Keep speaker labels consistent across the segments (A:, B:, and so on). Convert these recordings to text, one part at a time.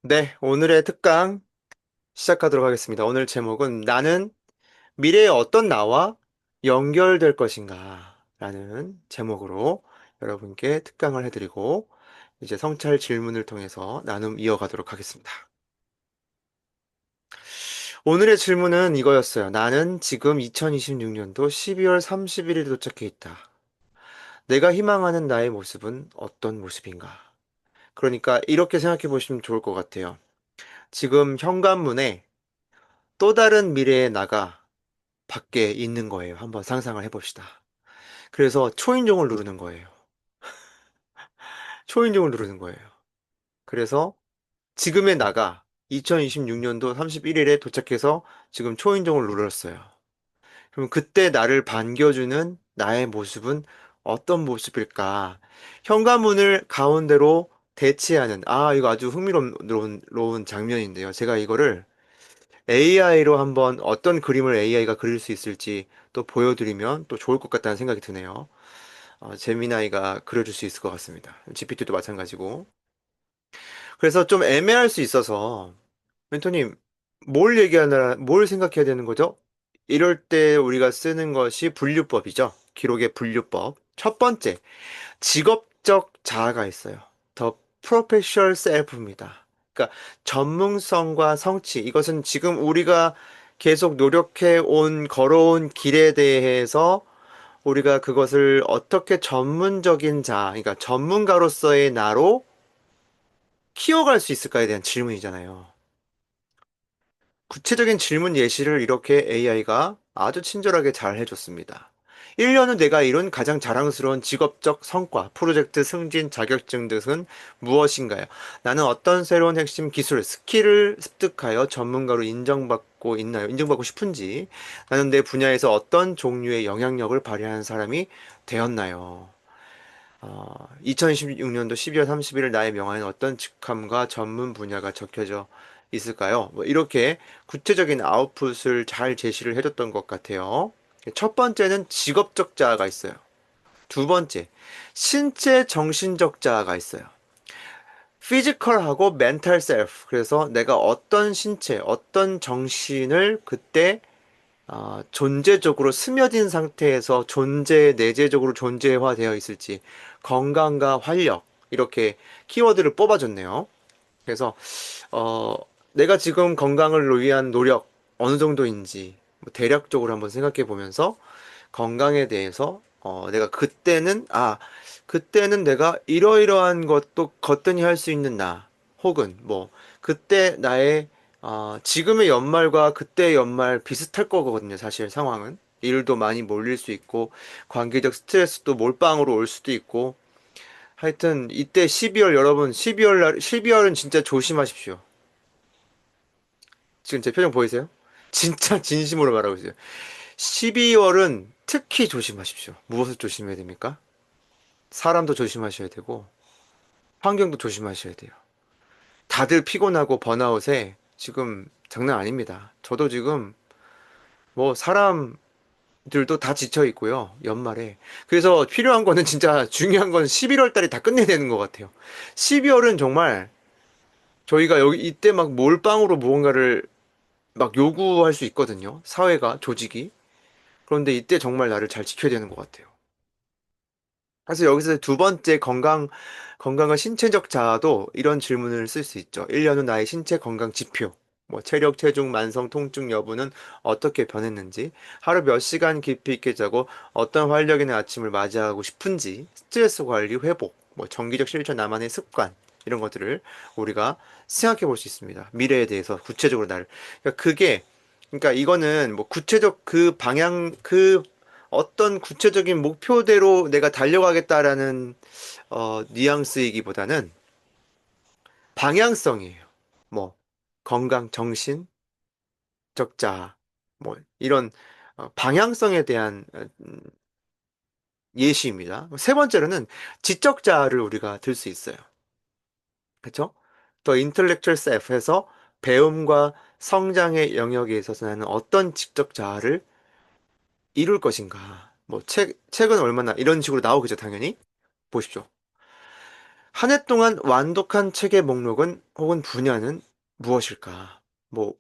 A: 네, 오늘의 특강 시작하도록 하겠습니다. 오늘 제목은 나는 미래의 어떤 나와 연결될 것인가 라는 제목으로 여러분께 특강을 해드리고 이제 성찰 질문을 통해서 나눔 이어가도록 하겠습니다. 오늘의 질문은 이거였어요. 나는 지금 2026년도 12월 31일에 도착해 있다. 내가 희망하는 나의 모습은 어떤 모습인가? 그러니까 이렇게 생각해 보시면 좋을 것 같아요. 지금 현관문에 또 다른 미래의 나가 밖에 있는 거예요. 한번 상상을 해봅시다. 그래서 초인종을 누르는 거예요. 초인종을 누르는 거예요. 그래서 지금의 나가 2026년도 31일에 도착해서 지금 초인종을 눌렀어요. 그럼 그때 나를 반겨주는 나의 모습은 어떤 모습일까? 현관문을 가운데로 대치하는, 이거 아주 흥미로운 장면인데요. 제가 이거를 AI로 한번 어떤 그림을 AI가 그릴 수 있을지 또 보여드리면 또 좋을 것 같다는 생각이 드네요. 제미나이가 그려줄 수 있을 것 같습니다. GPT도 마찬가지고. 그래서 좀 애매할 수 있어서, 멘토님, 뭘 생각해야 되는 거죠? 이럴 때 우리가 쓰는 것이 분류법이죠. 기록의 분류법. 첫 번째, 직업적 자아가 있어요. The professional self입니다. 그러니까 전문성과 성취. 이것은 지금 우리가 계속 노력해 온, 걸어온 길에 대해서 우리가 그것을 어떻게 전문적인 그러니까 전문가로서의 나로 키워갈 수 있을까에 대한 질문이잖아요. 구체적인 질문 예시를 이렇게 AI가 아주 친절하게 잘 해줬습니다. 1년은 내가 이룬 가장 자랑스러운 직업적 성과, 프로젝트 승진, 자격증 등은 무엇인가요? 나는 어떤 새로운 핵심 기술, 스킬을 습득하여 전문가로 인정받고 있나요? 인정받고 싶은지, 나는 내 분야에서 어떤 종류의 영향력을 발휘하는 사람이 되었나요? 2026년도 12월 31일 나의 명함에는 어떤 직함과 전문 분야가 적혀져 있을까요? 뭐 이렇게 구체적인 아웃풋을 잘 제시를 해줬던 것 같아요. 첫 번째는 직업적 자아가 있어요. 두 번째, 신체 정신적 자아가 있어요. 피지컬하고 멘탈 셀프. 그래서 내가 어떤 신체, 어떤 정신을 그때 존재적으로 스며든 상태에서 내재적으로 존재화되어 있을지, 건강과 활력, 이렇게 키워드를 뽑아줬네요. 그래서, 어, 내가 지금 건강을 위한 노력, 어느 정도인지, 뭐 대략적으로 한번 생각해 보면서, 건강에 대해서, 그때는 내가 이러이러한 것도 거뜬히 할 수 있는 나, 혹은 뭐, 그때 지금의 연말과 그때의 연말 비슷할 거거든요, 사실 상황은. 일도 많이 몰릴 수 있고, 관계적 스트레스도 몰빵으로 올 수도 있고, 하여튼, 이때 12월 여러분, 12월은 진짜 조심하십시오. 지금 제 표정 보이세요? 진짜 진심으로 말하고 있어요. 12월은 특히 조심하십시오. 무엇을 조심해야 됩니까? 사람도 조심하셔야 되고, 환경도 조심하셔야 돼요. 다들 피곤하고 번아웃에 지금 장난 아닙니다. 저도 지금 뭐 사람들도 다 지쳐 있고요. 연말에. 그래서 필요한 거는 진짜 중요한 건 11월 달에 다 끝내야 되는 것 같아요. 12월은 정말 저희가 여기 이때 막 몰빵으로 무언가를 막 요구할 수 있거든요. 사회가, 조직이. 그런데 이때 정말 나를 잘 지켜야 되는 것 같아요. 그래서 여기서 두 번째 건강한 신체적 자아도 이런 질문을 쓸 수 있죠. 1년 후 나의 신체 건강 지표. 뭐 체력, 체중, 만성 통증 여부는 어떻게 변했는지, 하루 몇 시간 깊이 있게 자고 어떤 활력 있는 아침을 맞이하고 싶은지, 스트레스 관리, 회복, 뭐 정기적 실천, 나만의 습관, 이런 것들을 우리가 생각해 볼 수 있습니다. 미래에 대해서 구체적으로 그러니까 이거는 뭐 구체적 어떤 구체적인 목표대로 내가 달려가겠다라는 뉘앙스이기보다는 방향성이에요. 뭐 건강, 정신적 자아, 뭐 이런 방향성에 대한 예시입니다. 세 번째로는 지적 자아를 우리가 들 수 있어요. 그렇죠? 더 intellectual self에서 배움과 성장의 영역에 있어서 나는 어떤 지적 자아를 이룰 것인가. 뭐 책은 얼마나 이런 식으로 나오겠죠, 당연히. 보십시오. 한 해 동안 완독한 책의 목록은 혹은 분야는 무엇일까? 뭐,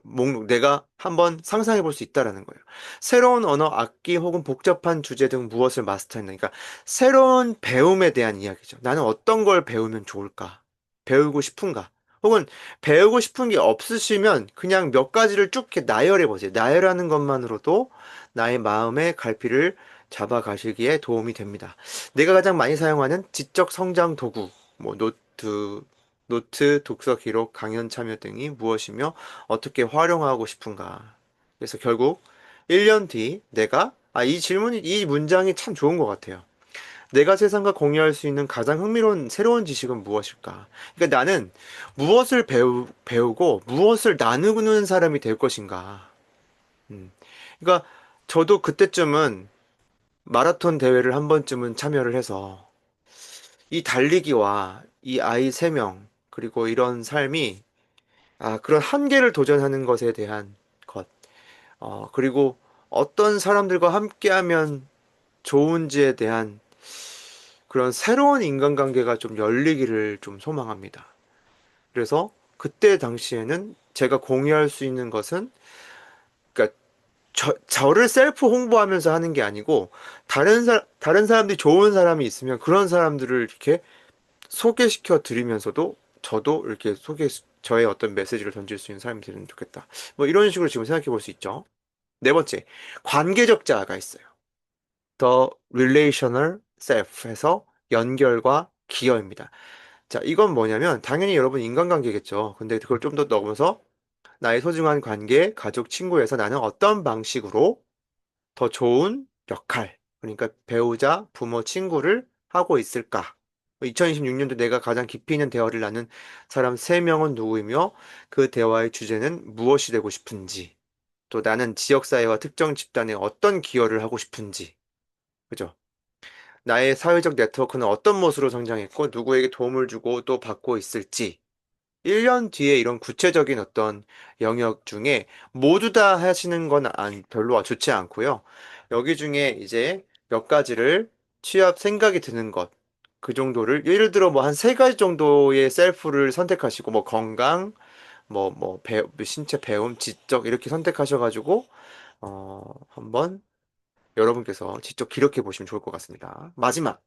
A: 목록, 내가 한번 상상해 볼 수 있다라는 거예요. 새로운 언어, 악기 혹은 복잡한 주제 등 무엇을 마스터했나? 그러니까 새로운 배움에 대한 이야기죠. 나는 어떤 걸 배우면 좋을까? 배우고 싶은가? 혹은 배우고 싶은 게 없으시면 그냥 몇 가지를 쭉 이렇게 나열해 보세요. 나열하는 것만으로도 나의 마음의 갈피를 잡아가시기에 도움이 됩니다. 내가 가장 많이 사용하는 지적 성장 도구, 뭐 노트, 독서 기록, 강연 참여 등이 무엇이며 어떻게 활용하고 싶은가. 그래서 결국 1년 뒤 이 문장이 참 좋은 것 같아요. 내가 세상과 공유할 수 있는 가장 흥미로운 새로운 지식은 무엇일까? 그러니까 나는 무엇을 배우고 무엇을 나누는 사람이 될 것인가. 음. 그러니까 저도 그때쯤은 마라톤 대회를 한 번쯤은 참여를 해서 이 달리기와 이 아이 세 명, 그리고 이런 삶이, 그런 한계를 도전하는 것에 대한 것, 그리고 어떤 사람들과 함께하면 좋은지에 대한 그런 새로운 인간관계가 좀 열리기를 좀 소망합니다. 그래서 그때 당시에는 제가 공유할 수 있는 것은, 그러니까 저를 셀프 홍보하면서 하는 게 아니고, 다른 사람들이 좋은 사람이 있으면 그런 사람들을 이렇게 소개시켜 드리면서도 저도 이렇게 저의 어떤 메시지를 던질 수 있는 사람이 되면 좋겠다. 뭐 이런 식으로 지금 생각해 볼 수 있죠. 네 번째, 관계적 자아가 있어요. The Relational Self에서 연결과 기여입니다. 자, 이건 뭐냐면 당연히 여러분 인간관계겠죠. 근데 그걸 좀 더 넘어서 나의 소중한 관계, 가족, 친구에서 나는 어떤 방식으로 더 좋은 역할, 그러니까 배우자, 부모, 친구를 하고 있을까? 2026년도 내가 가장 깊이 있는 대화를 나눈 사람 3명은 누구이며 그 대화의 주제는 무엇이 되고 싶은지, 또 나는 지역사회와 특정 집단에 어떤 기여를 하고 싶은지, 그죠? 나의 사회적 네트워크는 어떤 모습으로 성장했고 누구에게 도움을 주고 또 받고 있을지, 1년 뒤에 이런 구체적인 어떤 영역 중에 모두 다 하시는 건 별로 좋지 않고요. 여기 중에 이제 몇 가지를 취합 생각이 드는 것, 그 정도를, 예를 들어 뭐 한 세 가지 정도의 셀프를 선택하시고, 뭐 건강, 신체 배움, 지적, 이렇게 선택하셔가지고, 한번 여러분께서 직접 기록해 보시면 좋을 것 같습니다. 마지막,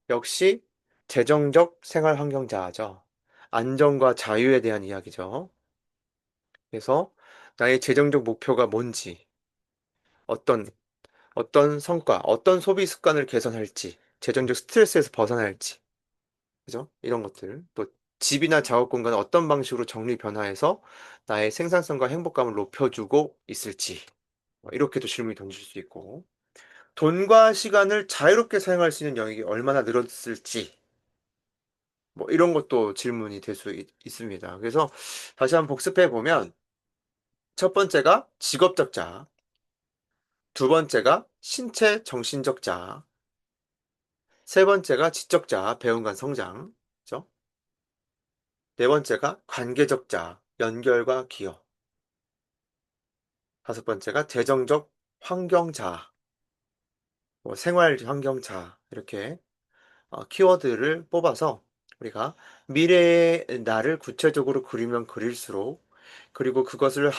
A: 역시 재정적 생활 환경 자아죠. 안정과 자유에 대한 이야기죠. 그래서 나의 재정적 목표가 뭔지, 어떤, 어떤 성과, 어떤 소비 습관을 개선할지, 재정적 스트레스에서 벗어날지, 그죠? 이런 것들. 또 집이나 작업 공간을 어떤 방식으로 정리 변화해서 나의 생산성과 행복감을 높여주고 있을지, 이렇게도 질문이 던질 수 있고, 돈과 시간을 자유롭게 사용할 수 있는 영역이 얼마나 늘었을지, 뭐 이런 것도 질문이 될 수 있습니다. 그래서 다시 한번 복습해 보면, 첫 번째가 직업적 자아, 두 번째가 신체 정신적 자아, 세 번째가 지적 자아, 배움 간 성장, 그죠? 네 번째가 관계적 자아, 연결과 기여, 다섯 번째가 재정적 환경 자아, 뭐 생활 환경 자아, 이렇게 키워드를 뽑아서 우리가 미래의 나를 구체적으로 그리면 그릴수록, 그리고 그것을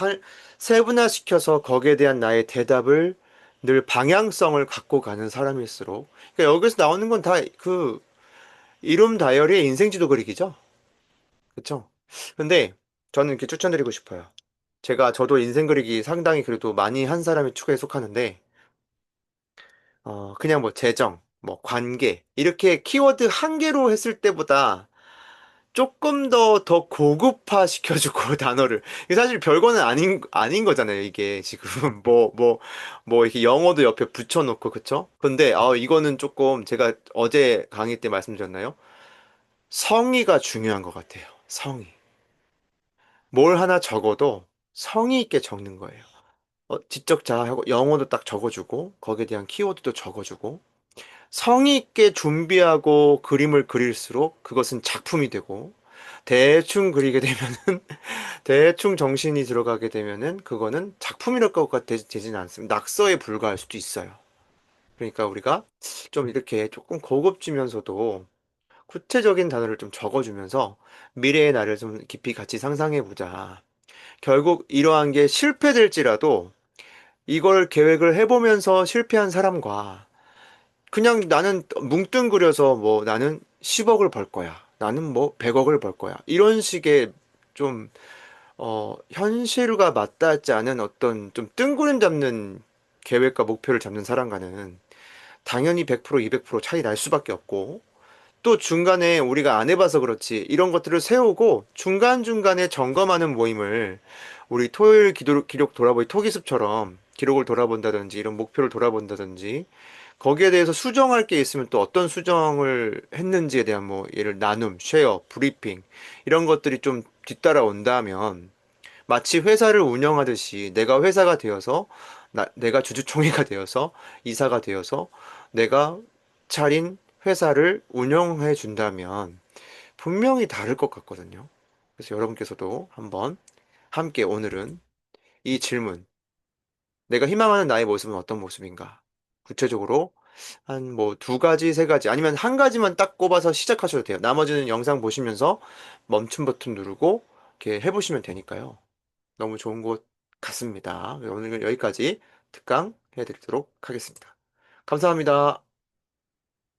A: 세분화시켜서 거기에 대한 나의 대답을 늘 방향성을 갖고 가는 사람일수록, 그러니까 여기서 나오는 건 다 그 이름 다이어리의 인생지도 그리기죠. 그쵸? 근데 저는 이렇게 추천드리고 싶어요. 저도 인생 그리기 상당히 그래도 많이 한 사람의 축에 속하는데, 그냥 뭐 재정, 뭐 관계, 이렇게 키워드 한 개로 했을 때보다 조금 더 고급화 시켜주고, 단어를. 이게 사실 별거는 아닌 거잖아요, 이게 지금. 이렇게 영어도 옆에 붙여놓고, 그쵸? 근데, 이거는 조금 제가 어제 강의 때 말씀드렸나요? 성의가 중요한 것 같아요. 성의. 뭘 하나 적어도 성의 있게 적는 거예요. 지적 자하고 영어도 딱 적어주고, 거기에 대한 키워드도 적어주고, 성의 있게 준비하고 그림을 그릴수록 그것은 작품이 되고, 대충 그리게 되면은, 대충 정신이 들어가게 되면은, 그거는 작품이랄 것 되지는 않습니다. 낙서에 불과할 수도 있어요. 그러니까 우리가 좀 이렇게 조금 고급지면서도 구체적인 단어를 좀 적어주면서 미래의 나를 좀 깊이 같이 상상해보자. 결국 이러한 게 실패될지라도 이걸 계획을 해보면서 실패한 사람과 그냥 나는 뭉뚱그려서 뭐 나는 10억을 벌 거야. 나는 뭐 100억을 벌 거야. 이런 식의 좀, 현실과 맞닿지 않은 어떤 좀 뜬구름 잡는 계획과 목표를 잡는 사람과는 당연히 100%, 200% 차이 날 수밖에 없고, 또 중간에 우리가 안 해봐서 그렇지 이런 것들을 세우고 중간중간에 점검하는 모임을 우리 토요일 기록 돌아보기 토기습처럼 기록을 돌아본다든지 이런 목표를 돌아본다든지 거기에 대해서 수정할 게 있으면 또 어떤 수정을 했는지에 대한 뭐 예를 나눔, 쉐어, 브리핑 이런 것들이 좀 뒤따라온다면 마치 회사를 운영하듯이 내가 회사가 되어서 내가 주주총회가 되어서 이사가 되어서 내가 차린 회사를 운영해 준다면 분명히 다를 것 같거든요. 그래서 여러분께서도 한번 함께 오늘은 이 질문, 내가 희망하는 나의 모습은 어떤 모습인가? 구체적으로 한 뭐 두 가지, 세 가지, 아니면 한 가지만 딱 꼽아서 시작하셔도 돼요. 나머지는 영상 보시면서 멈춤 버튼 누르고 이렇게 해보시면 되니까요. 너무 좋은 곳 같습니다. 오늘은 여기까지 특강 해드리도록 하겠습니다. 감사합니다.